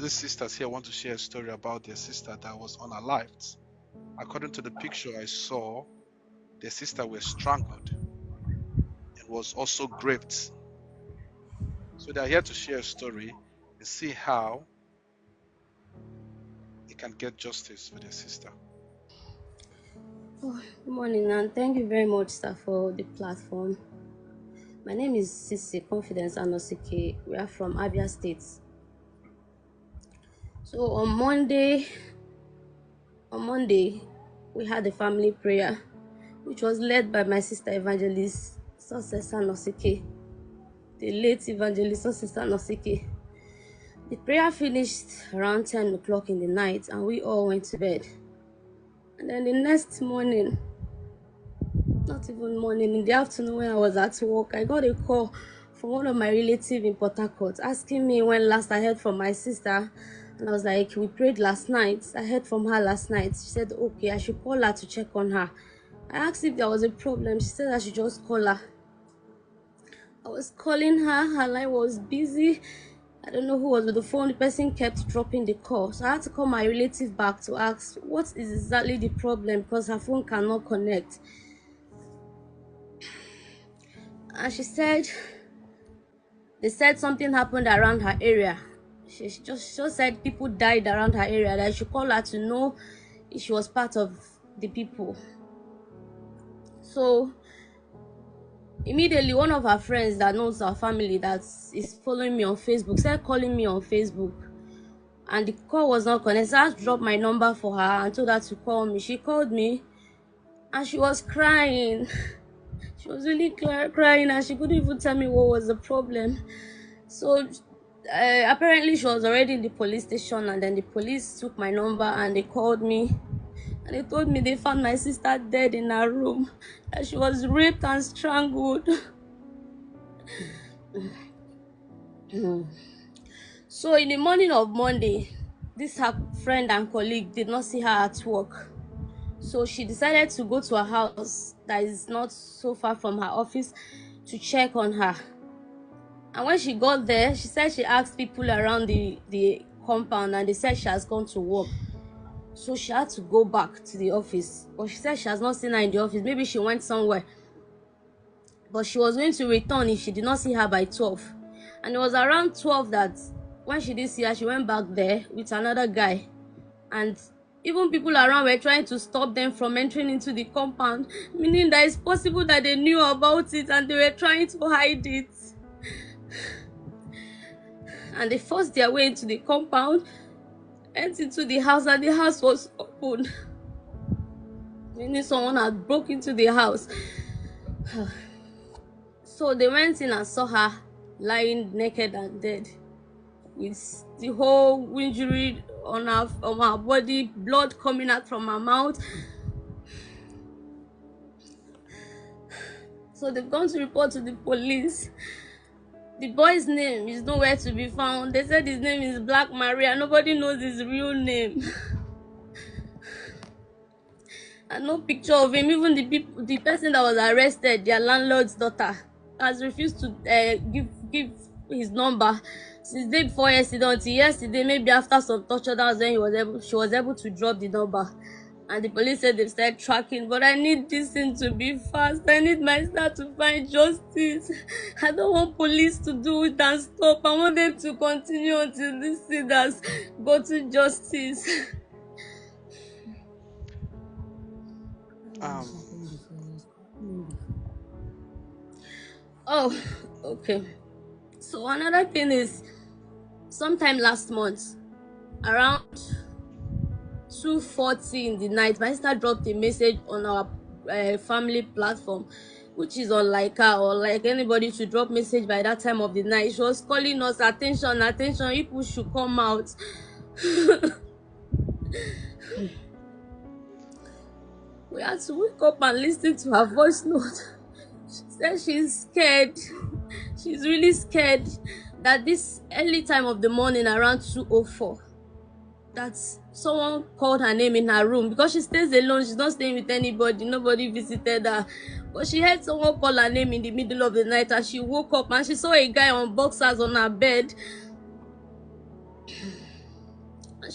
these sisters here want to share a story about their sister that was unalived. According to the picture I saw, their sister was strangled and was also raped. So they are here to share a story and see how they can get justice for their sister. Oh, good morning, and thank you very much, sir, for the platform. My name is Sisi Confidence Anosike. We are from Abia State. So on Monday, we had a family prayer, which was led by my sister Evangelist Success Anosike, the late Evangelist Success Anosike. The prayer finished around 10 o'clock in the night, and we all went to bed. And then the next morning, not even morning, in the afternoon when I was at work, I got a call from one of my relatives in Port Harcourt asking me when last I heard from my sister. And I was like, we prayed last night. I heard from her last night. She said, okay, I should call her to check on her. I asked if there was a problem. She said I should just call her. I was calling her. Her line was busy. I don't know who was with the phone. The person kept dropping the call. So I had to call my relative back to ask what is exactly the problem because her phone cannot connect. And she said they said something happened around her area. She just said people died around her area, that I should call her to know if she was part of the people. So immediately one of her friends that knows our family, that is following me on Facebook, started calling me on Facebook, and the call was not connected. So I just dropped my number for her and told her to call me. She called me and she was crying. She was really crying, and she couldn't even tell me what was the problem. So apparently she was already in the police station, and then the police took my number and they called me, and they told me they found my sister dead in her room, that she was raped and strangled. So in the morning of Monday, this her friend and colleague did not see her at work. So she decided to go to her house that is not so far from her office to check on her. And when she got there, she said she asked people around the compound, and they said she has gone to work. So she had to go back to the office. But she said she has not seen her in the office. Maybe she went somewhere. But she was going to return if she did not see her by 12. And it was around 12 that when she didn't see her, she went back there with another guy. And even people around were trying to stop them from entering into the compound, meaning that it's possible that they knew about it and they were trying to hide it. And they forced their way into the compound, went into the house, and the house was open, meaning someone had broken into the house. So they went in and saw her lying naked and dead, with the whole injury on her body, blood coming out from her mouth. So they've gone to report to the police. The boy's name is nowhere to be found. They said his name is Black Maria. Nobody knows his real name. And no picture of him. Even the person that was arrested, their landlord's daughter, has refused to give his number since day before yesterday until yesterday. Maybe after some torture, that was when she was able to drop the number. And the police said they've started tracking. But I need this thing to be fast. I need my sister to find justice. I don't want police to do it and stop. I want them to continue until this thing has gotten justice. Oh, okay. So another thing is, sometime last month, around 2:40 in the night, my sister dropped a message on our family platform, which is unlike her or like anybody to drop message by that time of the night. She was calling us, attention, people should come out. We had to wake up and listen to her voice note. She said she's scared. She's really scared that this early time of the morning, around 2:04, that someone called her name in her room, because she stays alone. She's not staying with anybody. Nobody visited her. But she heard someone call her name in the middle of the night, and she woke up and she saw a guy on boxers on her bed.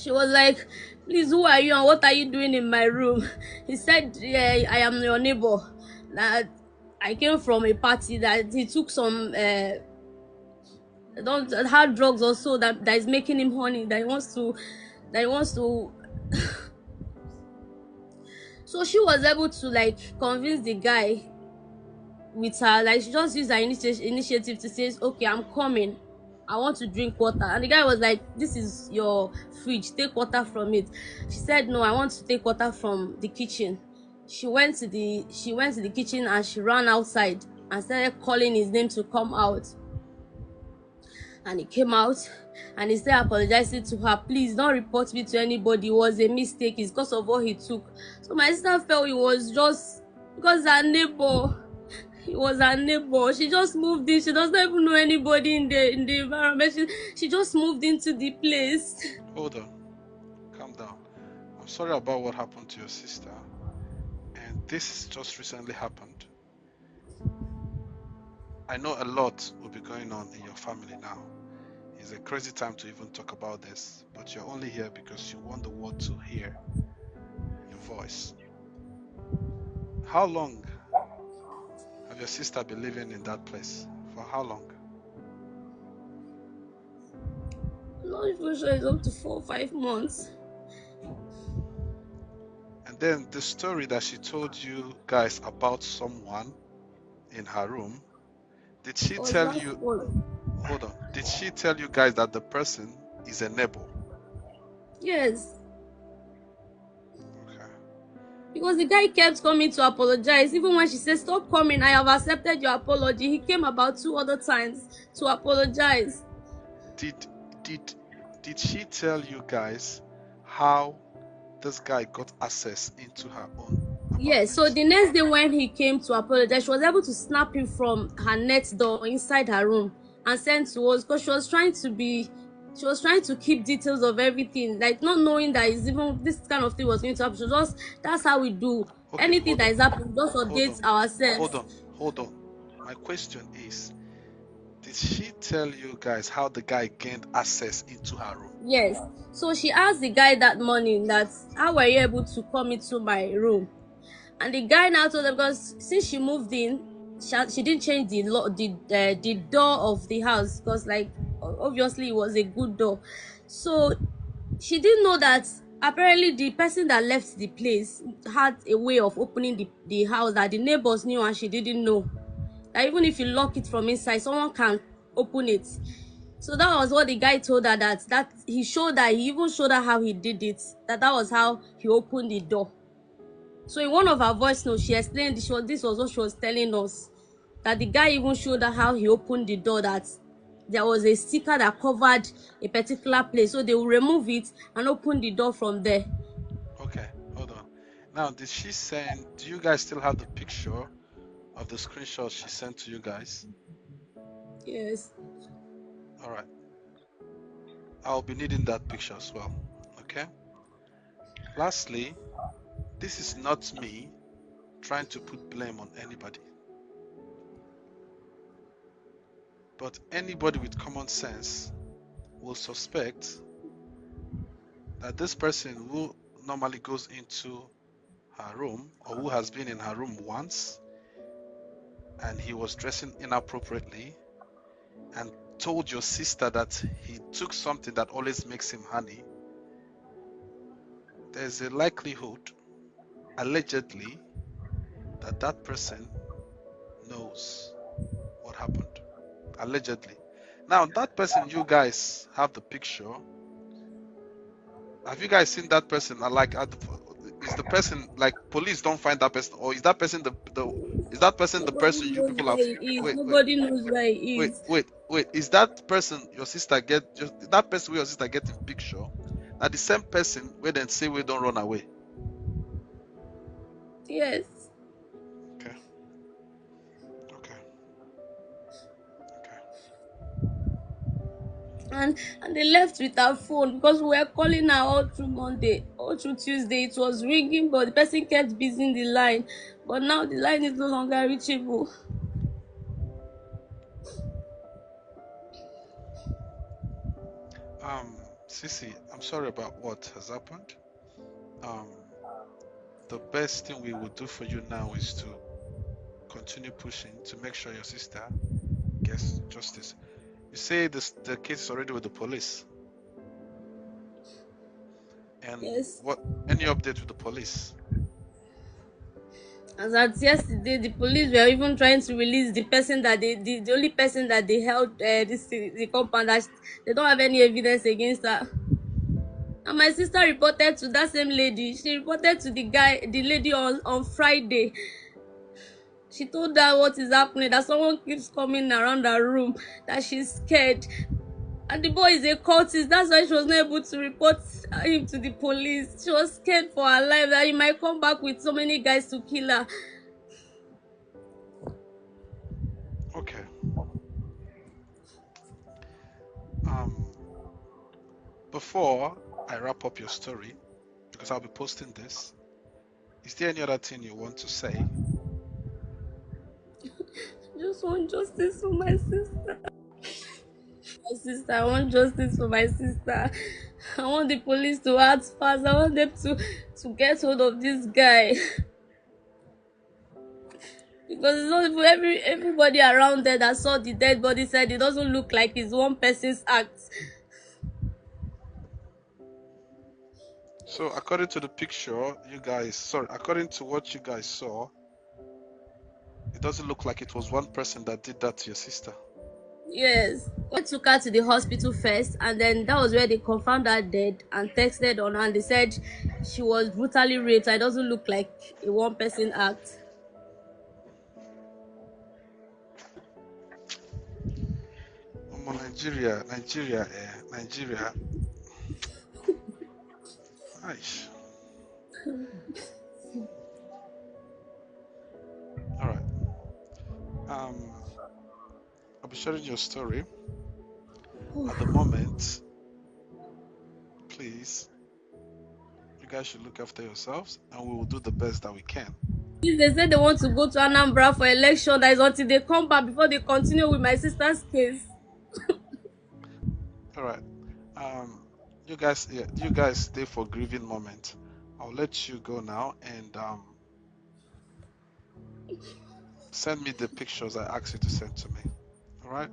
She was like, please, who are you and what are you doing in my room? He said, yeah, I am your neighbor. That I came from a party that he took some don't hard drugs also that is making him horny, that he wants to. So she was able to like convince the guy with her, like she just used her initiative to say, okay, I'm coming, I want to drink water. And the guy was like, this is your fridge, take water from it. She said, no, I want to take water from the kitchen. She went to the kitchen and she ran outside and started calling his name to come out. And he came out and he started apologizing to her, please don't report me to anybody, it was a mistake, it's because of what he took. So my sister felt it was just because her neighbor, he was her neighbor. She just moved in. She doesn't even know anybody in the environment. She just moved into the place. Hold on. Calm down. I'm sorry about what happened to your sister. And this just recently happened. I know a lot will be going on in your family now. It's a crazy time to even talk about this, but you're only here because you want the world to hear your voice. How long have your sister been living in that place? For how long? I'm not even sure it's up to 4 or 5 months. And then the story that she told you guys about someone in her room, did she Was tell last you, one. hold on, did she tell you guys that the person is a neighbor? Yes. Okay. Because the guy kept coming to apologize. Even when she said, stop coming, I have accepted your apology. He came about 2 other times to apologize. Did did did she tell you guys how this guy got access into her own Yes, so apartment? the next day when he came to apologize, she was able to snap him from her net door inside her room and send to us, because she was trying to keep details of everything, like not knowing that it's even this kind of thing was going to happen. So just that's how we do Okay, anything that is happening, just hold update on, ourselves. hold on, hold on. My question is, did she tell you guys how the guy gained access into her room? Yes. So she asked the guy that morning that, how were you able to come into my room? And the guy now told her, because since she moved in, she didn't change the door of the house, because like obviously it was a good door. So she didn't know that apparently the person that left the place had a way of opening the house that the neighbors knew and she didn't know. That even if you lock it from inside, someone can open it. So that was what the guy told her, that he showed her, he even showed her how he did it, that was how he opened the door. So in one of her voice notes, she explained this was what she was telling us, that the guy even showed her how he opened the door, that there was a sticker that covered a particular place, so they will remove it and open the door from there. Okay, hold on. Now, did she send, do you guys still have the picture of the screenshot she sent to you guys? Yes. All right. I'll be needing that picture as well. Okay. Lastly, this is not me trying to put blame on anybody, but anybody with common sense will suspect that this person who normally goes into her room, or who has been in her room once, and he was dressing inappropriately and told your sister that he took something that always makes him honey, there's a likelihood, allegedly, that that person knows what happened. Allegedly. Now, that person, you guys have the picture. Have you guys seen that person? Is the person like police don't find that person, or is that person the is that person the Nobody person you knows people where have? he is. Wait, wait, Nobody knows where he wait, is. wait, wait. Is that person your sister get? Just that person where your sister get in picture? Now the same person where then say we don't run away. Yes. Okay, okay, okay. And they left with her phone, because we were calling her all through Monday, all through Tuesday. It was ringing, but the person kept busy in the line. But now the line is no longer reachable. Um, Sissy, I'm sorry about what has happened. Um, the best thing we will do for you now is to continue pushing to make sure your sister gets justice. You say the case is already with the police, and Yes. what any update with the police? As at yesterday, the police were even trying to release the person that the only person that they held the compound, that they don't have any evidence against her. And my sister reported to that same lady. She reported to the lady on Friday. She told her what is happening, that someone keeps coming around her room, that she's scared. And the boy is a cultist. That's why she was not able to report him to the police. She was scared for her life that he might come back with so many guys to kill her. Okay. Um, before I wrap up your story, because I'll be posting this, is there any other thing you want to say? I just want justice for my sister. My sister, I want justice for my sister. I want the police to act fast. I want them to get hold of this guy. Because it's not even everybody around there that saw the dead body said it doesn't look like it's one person's act. So according to the picture, according to what you guys saw, it doesn't look like it was one person that did that to your sister. Yes. I took her to the hospital first, and then that was where they confirmed her dead and texted on her, and they said she was brutally raped. It doesn't look like a one person act. Nigeria. Aish. All right. Um, I'll be sharing your story. At the moment, please, you guys should look after yourselves, and we will do the best that we can. If they say they want to go to Anambra for election, that is until they come back before they continue with my sister's case. All right. You guys stay for grieving moment. I'll let you go now and send me the pictures I asked you to send to me. All right.